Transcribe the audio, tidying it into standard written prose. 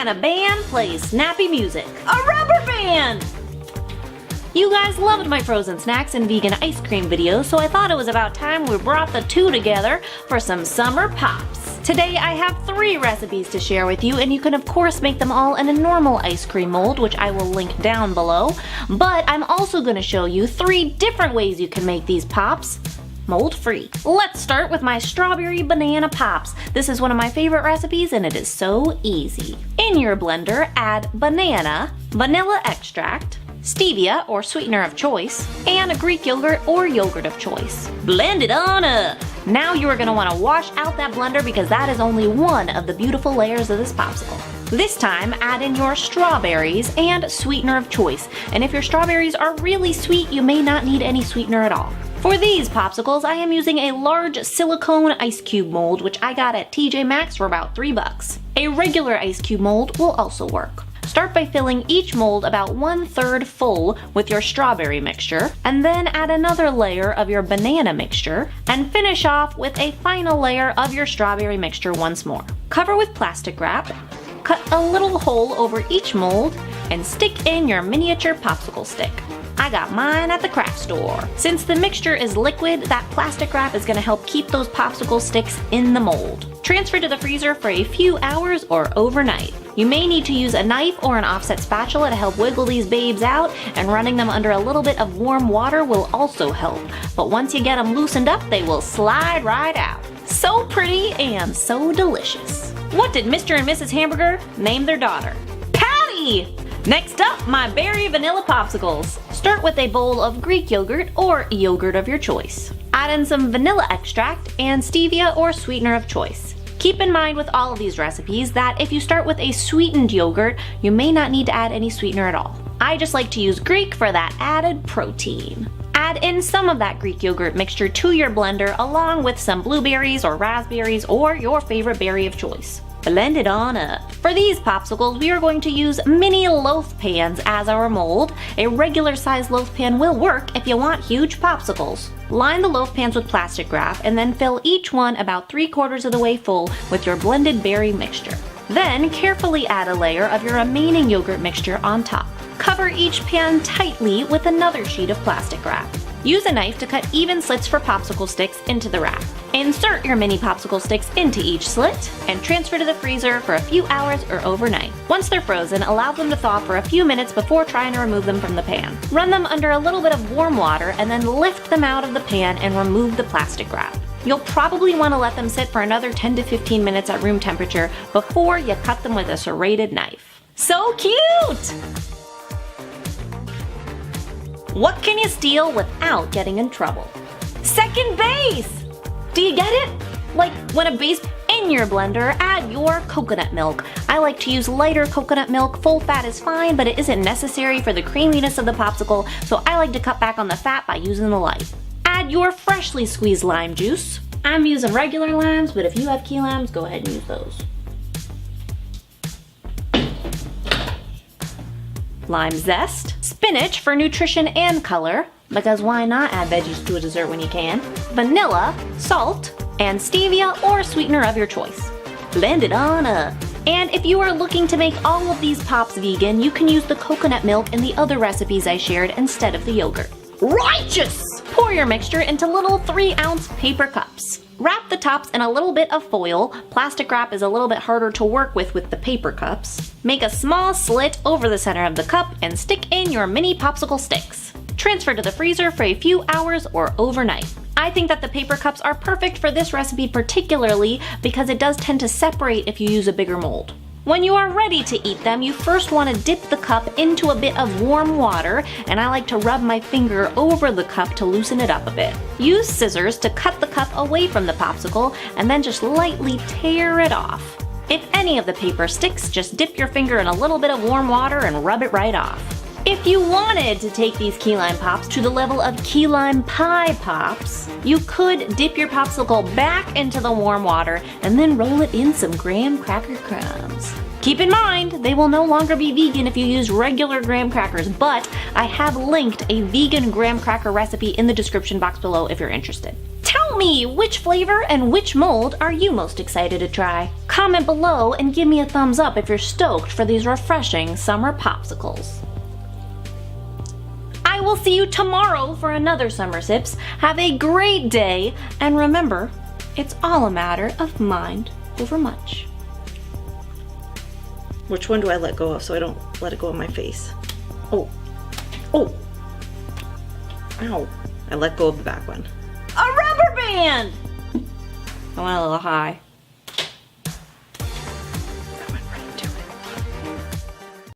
kind of band plays snappy music? A rubber band! You guys loved my frozen snacks and vegan ice cream videos, so I thought it was about time we brought the two together for some summer pops. Today I have 3 recipes to share with you, and you can of course make them all in a normal ice cream mold, which I will link down below. But I'm also going to show you 3 different ways you can make these pops mold-free. Let's start with my strawberry banana pops. This is one of my favorite recipes and it is so easy. In your blender, add banana, vanilla extract, stevia or sweetener of choice, and a Greek yogurt or yogurt of choice. Blend it on up! Now you are going to want to wash out that blender because that is only one of the beautiful layers of this popsicle. This time, add in your strawberries and sweetener of choice. And if your strawberries are really sweet, you may not need any sweetener at all. For these popsicles, I am using a large silicone ice cube mold, which I got at TJ Maxx for about $3. A regular ice cube mold will also work. Start by filling each mold about 1/3 full with your strawberry mixture, and then add another layer of your banana mixture, and finish off with a final layer of your strawberry mixture once more. Cover with plastic wrap, cut a little hole over each mold, and stick in your miniature popsicle stick. I got mine at the craft store. Since the mixture is liquid, that plastic wrap is going to help keep those popsicle sticks in the mold. Transfer to the freezer for a few hours or overnight. You may need to use a knife or an offset spatula to help wiggle these babes out, and running them under a little bit of warm water will also help. But once you get them loosened up, they will slide right out. So pretty and so delicious. What did Mr. and Mrs. Hamburger name their daughter? Patty! Next up, my berry vanilla popsicles. Start with a bowl of Greek yogurt or yogurt of your choice. Add in some vanilla extract and stevia or sweetener of choice. Keep in mind with all of these recipes that if you start with a sweetened yogurt, you may not need to add any sweetener at all. I just like to use Greek for that added protein. Add in some of that Greek yogurt mixture to your blender along with some blueberries or raspberries or your favorite berry of choice. Blend it on up. For these popsicles, we are going to use mini loaf pans as our mold. A regular size loaf pan will work if you want huge popsicles. Line the loaf pans with plastic wrap and then fill each one about 3/4 of the way full with your blended berry mixture. Then carefully add a layer of your remaining yogurt mixture on top. Cover each pan tightly with another sheet of plastic wrap. Use a knife to cut even slits for popsicle sticks into the wrap. Insert your mini popsicle sticks into each slit and transfer to the freezer for a few hours or overnight. Once they're frozen, allow them to thaw for a few minutes before trying to remove them from the pan. Run them under a little bit of warm water and then lift them out of the pan and remove the plastic wrap. You'll probably want to let them sit for another 10 to 15 minutes at room temperature before you cut them with a serrated knife. So cute! What can you steal without getting in trouble? Second base! Do you get it? Like when a base in your blender, add your coconut milk. I like to use lighter coconut milk. Full fat is fine, but it isn't necessary for the creaminess of the popsicle, so I like to cut back on the fat by using the light. Add your freshly squeezed lime juice. I'm using regular limes, but if you have key limes, go ahead and use those. Lime zest, spinach for nutrition and color, because why not add veggies to a dessert when you can, vanilla, salt, and stevia or sweetener of your choice. Blend it on up. And if you are looking to make all of these pops vegan, you can use the coconut milk in the other recipes I shared instead of the yogurt. Righteous! Pour your mixture into little 3-ounce paper cups. Wrap the tops in a little bit of foil. Plastic wrap is a little bit harder to work with the paper cups. Make a small slit over the center of the cup and stick in your mini popsicle sticks. Transfer to the freezer for a few hours or overnight. I think that the paper cups are perfect for this recipe particularly because it does tend to separate if you use a bigger mold. When you are ready to eat them, you first want to dip the cup into a bit of warm water, and I like to rub my finger over the cup to loosen it up a bit. Use scissors to cut the cup away from the popsicle, and then just lightly tear it off. If any of the paper sticks, just dip your finger in a little bit of warm water and rub it right off. If you wanted to take these key lime pops to the level of key lime pie pops, you could dip your popsicle back into the warm water and then roll it in some graham cracker crumbs. Keep in mind, they will no longer be vegan if you use regular graham crackers, but I have linked a vegan graham cracker recipe in the description box below if you're interested. Tell Tell me, which flavor and which mold are you most excited to try? Comment below and give me a thumbs up if you're stoked for these refreshing summer popsicles. I will see you tomorrow for another Summer Sips. Have a great day, and remember, it's all a matter of mind over much. Which one do I let go of so I don't let it go on my face? Oh. Oh. Ow. I let go of the back one. A rubber band! I went a little high.